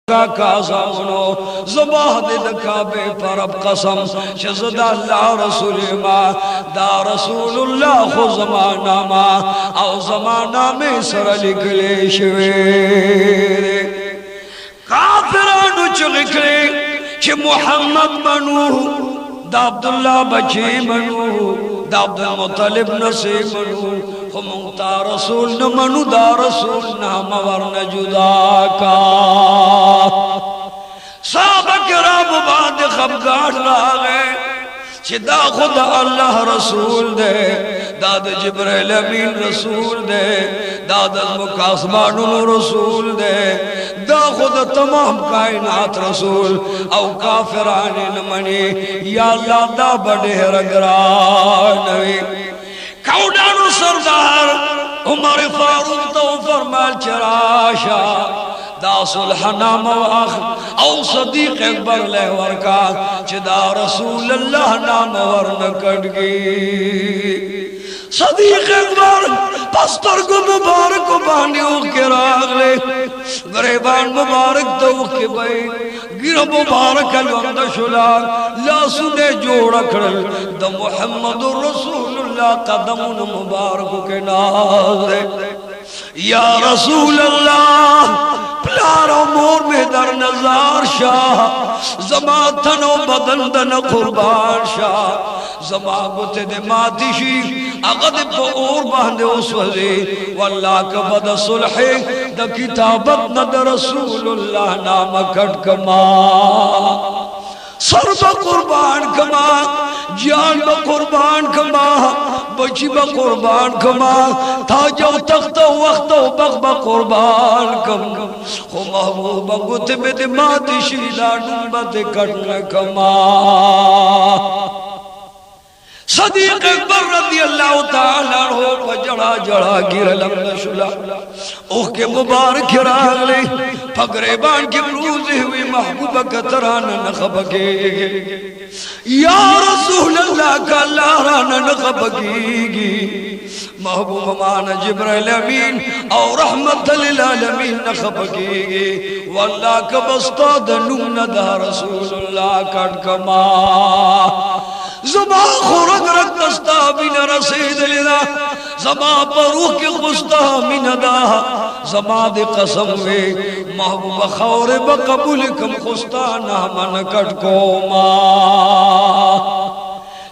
کازانو زباہ دل کعبے پر اب قسم شزد اللہ رسول ما دا رسول اللہ خو زمانہ ما او زمانہ میں سر لکلے شویر کافرانو چلکلے چھ محمد منو دا عبداللہ بچے منو دا عبدالمطلب نسی منو خمونتا رسول نمنو دا رسول نامور نجدا کا صحابہ کرام بعد خبگار لاغے چھ دا خدا اللہ رسول دے داد جبریل امین رسول دے داد مقاسمان رسول دے دا خدا تمام کائنات رسول او کافران نمانی یا اللہ دا بڑے رگرانوی کودانو سردار عمر فاروق تو فرمال چراشا دا صلح نام آخر او صدیق اکبر لے ورکا چھ دا رسول اللہ نام ورنکڑ گی صدیق اکبر پستر کو مبارک کو بانیوں کے راغ لے گریبان مبارک دو کے بھئی گرہ مبارک الوند شلال لاسو نے جوڑا کرل دا محمد رسول اللہ قدمون مبارک کے نازے یا رسول اللہ پلارو مور میں در نظار شاہ زمان تنو بدن دن قربان شاہ زمان گتے دے ماتی شیخ اغد پا اور باندے اس وزی واللہ کبد صلحے دا کتابت ند رسول اللہ نام کٹ کما سر با قربان کما جان با قربان کما بچی با قربان کما تاجو تخت وقت بغ با قربان کما خو محبوبا گتب دمات شیدہ نمبت کٹن کما صدیق اکبر رضی اللہ تعالیٰ عنہ جڑا جڑا گر لمن شلا اوہ کے مبارک راغ لے پگریبان کے بروزے ہوئے محبوبہ کتران نخبگے یا رسول اللہ کا اللہ رانا نخبگے گی محبوب مان جبریل امین اور رحمت للعالمین نخبگے گی واللہ کا بستاد نمنا رسول اللہ کٹ کما زمان خورد رکھ دستا من رسید لینا زمان پروح کی خستا من دا زمان دی قسم وے محبوب خور بقبول کم خستا نامن کٹ کو ما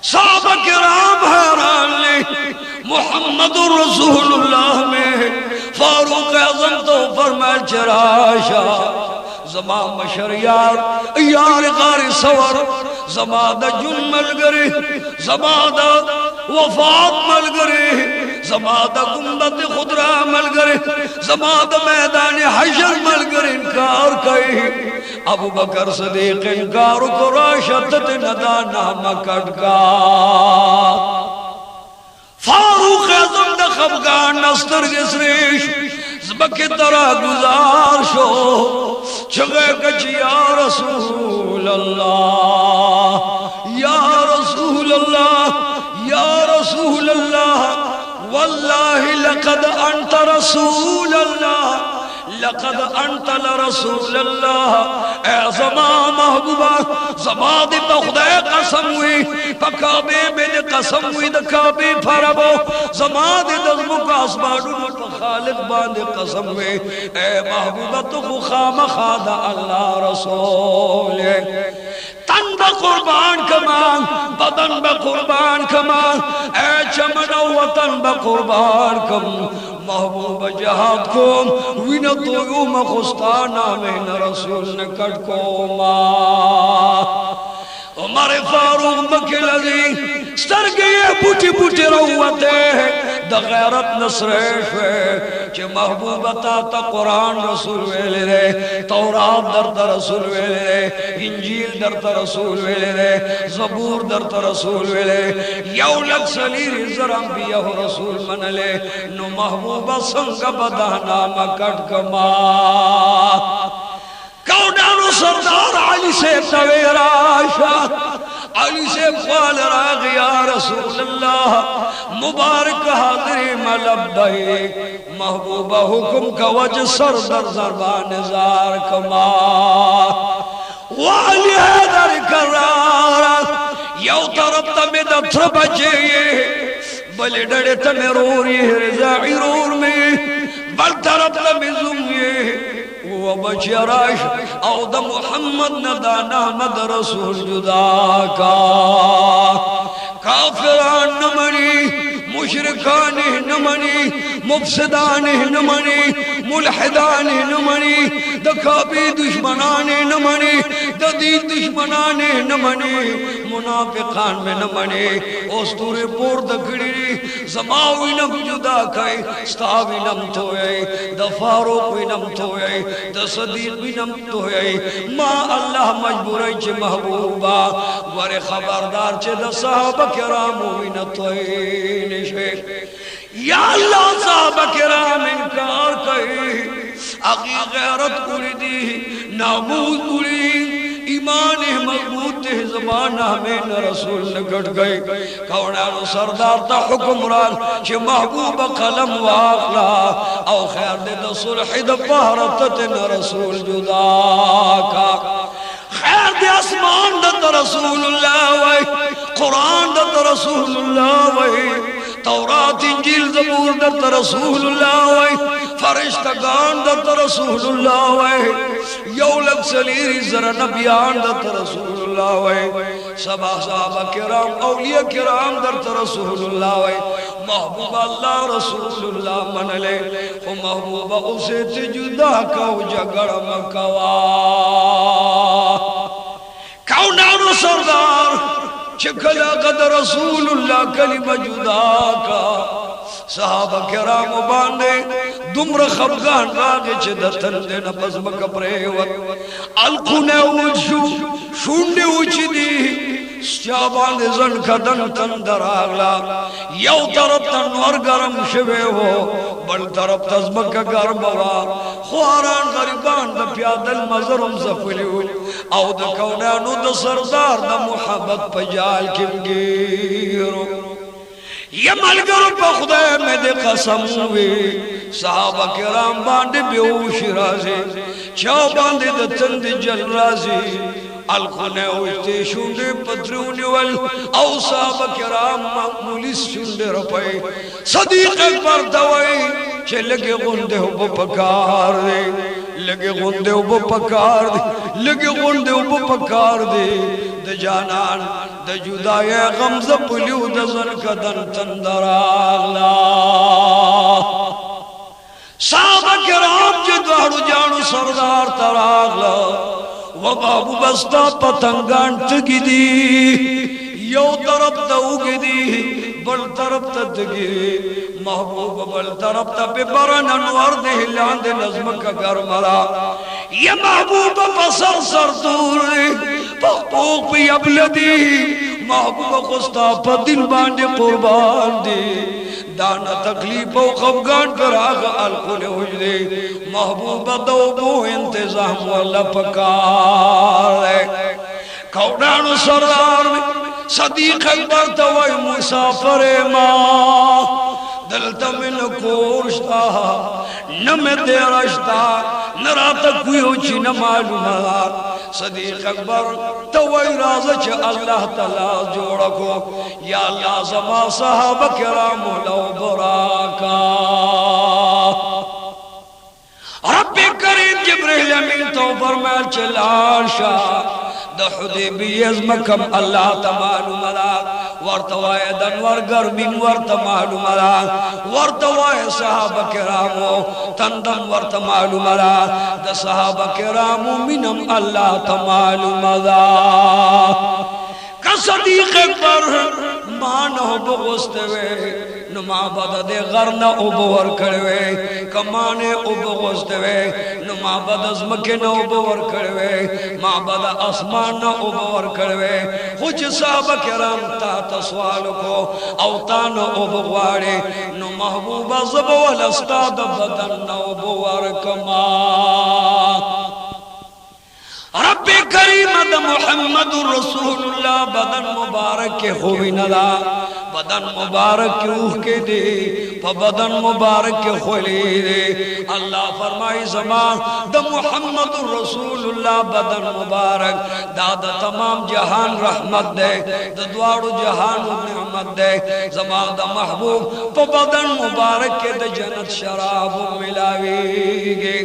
صحابہ کرام حیران لے محمد رسول اللہ میں فاروق اعظم تو فرمائے چراشا زمان مشریار یار غار سور زمان دا جن مل گرے زمان دا وفات مل گرے زمان دا گمبت خدرہ مل گرے زمان دا میدان حشر مل گرے انکار کئی ابو بکر صدیق انکار کو راشتت ندا نام کٹکا فاروق اعظم دا خفگان نستر گسریش زبکی طرح گزار شو چگے کچھ یا رسول اللہ یا رسول اللہ یا رسول اللہ واللہ لقد انت رسول اللہ لقد انت لرسول اللہ اے زمان محبوبہ زمان دی بخدے قسم ہوئی پکابے میں دی قسم ہوئی دکابے پھربو زمان دی دزمو کا اسبانو خالق باندے قسم ہوئی اے محبوبہ تو خام خادہ اللہ رسول تن با قربان کمان بدن با قربان کمان اے چمن وطن با قربان کم محبوب جہاد کم وینتو یوم خستانا من رسول نکٹ کوما عمر فاروق بکل عزیز سرگئے بوٹی بوٹی روتے دا غیرت نصریش ہے کہ محبوبتا تا قرآن رسول ویلے رے تورات در تا رسول ویلے رے انجیل در تا رسول ویلے رے زبور در تا رسول ویلے یولد سلیر زرم بیہ رسول من لے نو محبوبہ سنگ بدانا مکٹ کما کونانو سردار علی سے تویر آشا علی سے قال راغ یا رسول اللہ مبارک حاضر ملبئی محبوبہ حکم کا وجہ سر در زربان زار کما والی حیدر کرارت یو طرف تمید اتر بچے بلی ڈڑے تمیروری رضاعی رور میں بل طرف تمیزومی وہ بچی راش او دا محمد ندانا مد رسول جدا کا کافران نمانی مشرکان نمانی مفسدان نمانی ملحدان نمانی دکابی دشمنان نمانی ددید دشمنان نمانی منافقان میں نمانی اوستور پور دکڑی زماوی نم جدا کئی ستاوی نم توئی دفاروقی نم توئی دصدیقی نم توئی ما اللہ مجبوری چھ محبوبا ور خبردار چھ دا صحابہ کراموی نتوئی نشے یا اللہ صحابہ کرام انکار کئی اگی غیرت کری دی ناموز کری ایمان مضبوط زبان ہمیں رسول نکٹ گئی کونانو سردار تا حکمران چھ محبوب قلم واقلا او خیر دے دا صلح دا پہرتت رسول جدا کا خیر دے اسمان دا رسول اللہ وی قرآن دا رسول اللہ وی تورات انجیل زبور دا رسول اللہ وی فرشتگان دا رسول اللہ وی یولک سلیری ذرا نبیان دا رسول اللہ وی سبا صحابہ کرام اولیاء کرام دا رسول اللہ وی محبوب اللہ رسول اللہ من لے و محبوب اسے تجدہ کو جگڑ مکوا کونانو سردار چکلا قد رسول اللہ کلمہ جدا کا صحابہ کرام باندے دمر خبگان راگے چھ دتن دے نفس مکبرے وقت القونے اوچھو شونڈے اوچھی دی شابان دے زن کدن تندر آگلا یو طرف تنور گرم شوے ہو بل طرف تزمک گرم ہوا خواران غریبان دا پیادل مزرم زفلیو او دا کونانو دا سردار دا محبت پجال کم گیرو یہ ملگر پا خدای میں دے قسم ہوئی صحابہ کرام باندے بیوش رازی چاو باندے دتن دے جل رازی الخنے ہوشتے شونڈے پترونی وال او صحابہ کرام معمولیس شونڈے رپائے صدیق اکبر دوائی چھے لگے غندے ہو پکار دے لگے غندے ہو پکار دے لگے غندے ہو پکار دے دا جانان دا جدائی غمزہ پلیو دا زنکا دن تندر آغلا صحابہ کرام جے دوارو جانو سردار تر آغلا و بابو بستا پتنگان تگی دی یو طرف تا اگی دی بل طرف تا تگی محبوب بل طرف تا پہ برن انوار دے ہلان دے نظم کا گرملا یہ محبوب پسر سر دور دے پوک پہ ابلدی محبوب خستا پا دل باندے قربان دے دانا تکلیف و خفگان پر آگا الکل حجدے محبوب دوبو انتظام والا پکار ہے کونانو سردار میں صدیق اکبر توائی مسافر ماں دلتا من کوشتا نمی دیرشتا نراتا کوئی ہوچی نمالومات صدیق اکبر توائی رازا چھ اللہ تعالی جوڑا کو یا اللہ زما صحابہ کرام لو براکا رب کریم جبریل امین تو فرمائل چلال شاہ دا حدیبی از مکم اللہ تمالو ملاک ورطوائے دنور گرمین ورط مالو ملاک ورطوائے صحابہ کرامو تندم ورط مالو ملاک دا صحابہ کرامو منم اللہ تمالو ملاک کا صدیق پر مانو بغستوے نما بدا دے غرنا اوبور کروے کمانے اوبغستوے نما بدا ازمکن اوبور کروے ما بدا اسمان اوبور کروے خوچ صحابہ کرام تا تسوال کو اوتان اوبغوارے نو محبوبہ زبوال استاد بدن اوبور کما رب کریم دا محمد رسول اللہ بدن مبارک کے خوبی ندا بدن مبارک کے اوہ کے دے پا بدن مبارک کے خولی دے اللہ فرمائی زمان دا محمد رسول اللہ بدن مبارک دا تمام جہان رحمت دے دا دوارو جہان نعمت دے زمان دا محبوب پا بدن مبارک کے دا جنت شراب ملاوی گے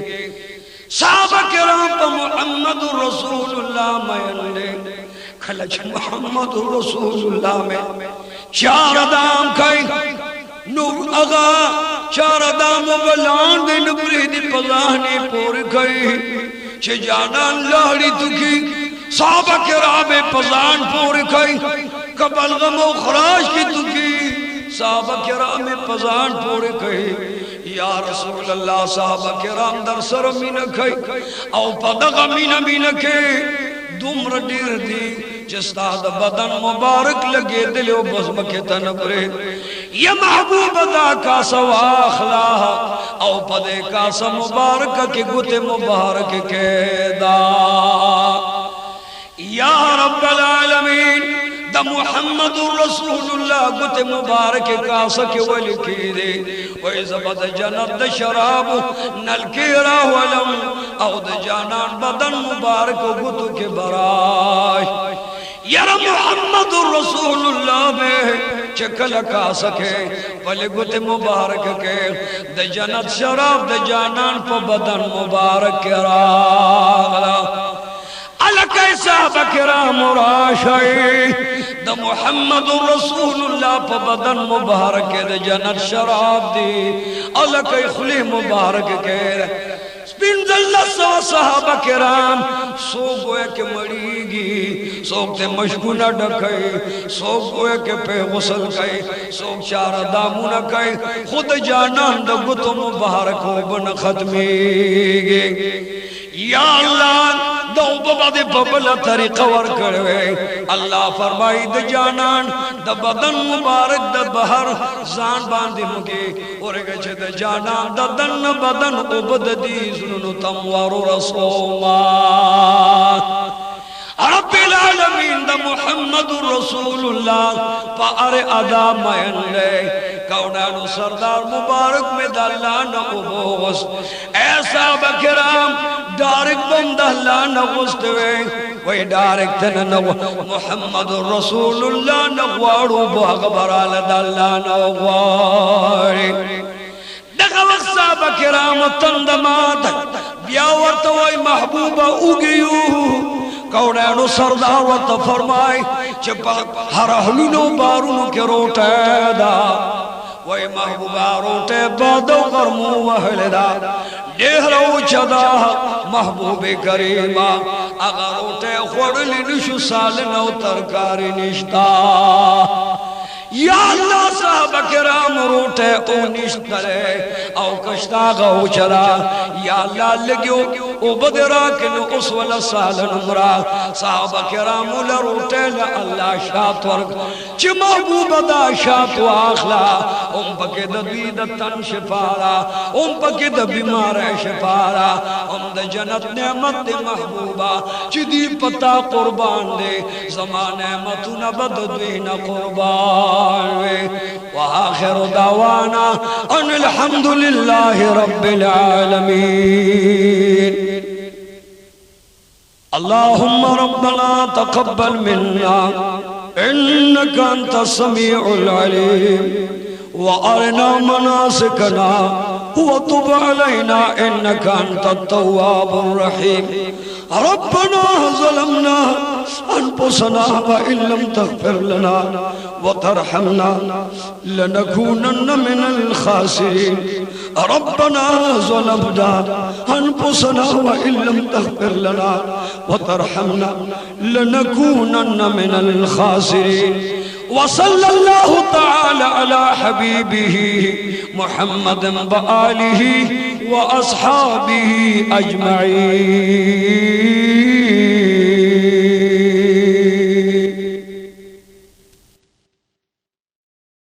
صحابہ کرام پا محمد رسول اللہ میں لے کھلچ محمد رسول اللہ میں چار دام کھائی نور اغا چار دام و بلان دے نبری دی پزاہنی پور کھائی چھے جانان لہڑی تکی صحابہ کرام پزان پور کھائی کبل غم و خراش کی تکی صحابہ کرام پزان پور کھائی یا رسول اللہ صحابہ کرام در سر مینہ کھائی او پدغ مینہ مینہ کھائی دمر دیر دی جستا دا بدن مبارک لگے دلیو بزم کے تنبرے یا محبوب دا کاسا واخلا او پدے کاسا مبارک کے گت مبارک کے دا یا رب العالمین دا محمد رسول اللہ گت مبارک کاسا کے ولکی دے ویزبت جنت دا شراب نلکی راہ ولم او دا جانان بدن مبارک گتو کے براش یار محمد رسول اللہ میں چکل کا سکے پلے گت مبارک کے دا جنت شراب دا جانان پا بدن مبارک کے راغلا علاقہ صحابہ کرام راشائی دا محمد رسول اللہ پا بدن مبارک کے دا جنت شراب دی علاقہ خلی مبارک کے سپین اللہ سو صحابہ کرام سوک گوئے کے مڑی گی سوک تے مشکو نہ ڈکائی سوک گوئے کے پہ غسل کئی سوک چار دامو نہ کئی خود جانان دا گتو مبارک ہو بن ختمی گی یا اللہ دو بابا دے ببلا طریقہ ور کروے اللہ فرمائی دا جانان دا بدن مبارک دا بہر زان باندے مگے اور گچے دا جانان دا دن بدن عبد دی زنو تموار رسوما رب العالمین دا محمد رسول اللہ پا ارے ادا مین لے کونانو سردار مبارک میں دا اللہ نقبوغس ایسا بکرام ڈارک بند اللہ نغستوے وی ڈارک تن نغو محمد رسول اللہ نغوارو بغبرال دا اللہ نغواری دقا وقت صحابہ کرام تندمات بیاورتوائی محبوبہ اگیو کونانو سرداوت فرمائی چپا ہر احلونو بارونو کے روٹے دا وی محبوبہ روٹے بادو غرمو وحل دا دیہرو چدا محبوب کریمہ اگر روٹے خوڑلی نشو سالنو ترکاری نشتا یا اللہ صحابہ کرام روٹے او نشترے او کشتا غو چرا یا اللہ لگیو او بدراکن اس والا سالن مرا صحابہ کرام لروٹے لاللہ شاعت ورک چی محبوب دا شاعت و آخلا ام پکی دا بید تن شفارا ام پکی دا بیمار شفارا ام دا جنت نعمت دے محبوبہ چی دی پتا قربان دے زمان نعمتو نبد دوین قربان وآخر دعوانا ان الحمد لله رب العالمين اللهم ربنا تقبل منا إنك أنت السميع العليم وأرنا مناسكنا وتب علينا إنك أنت التواب الرحيم ربنا ظلمنا أنفسنا وإن لم تغفر لنا وترحمنا لنكونن من الخاسرين ربنا ظلمنا أنفسنا وإن لم تغفر لنا وترحمنا لنكونن من الخاسرين وصلى الله تعالى على حبيبه محمد وآله وأصحابه أجمعين.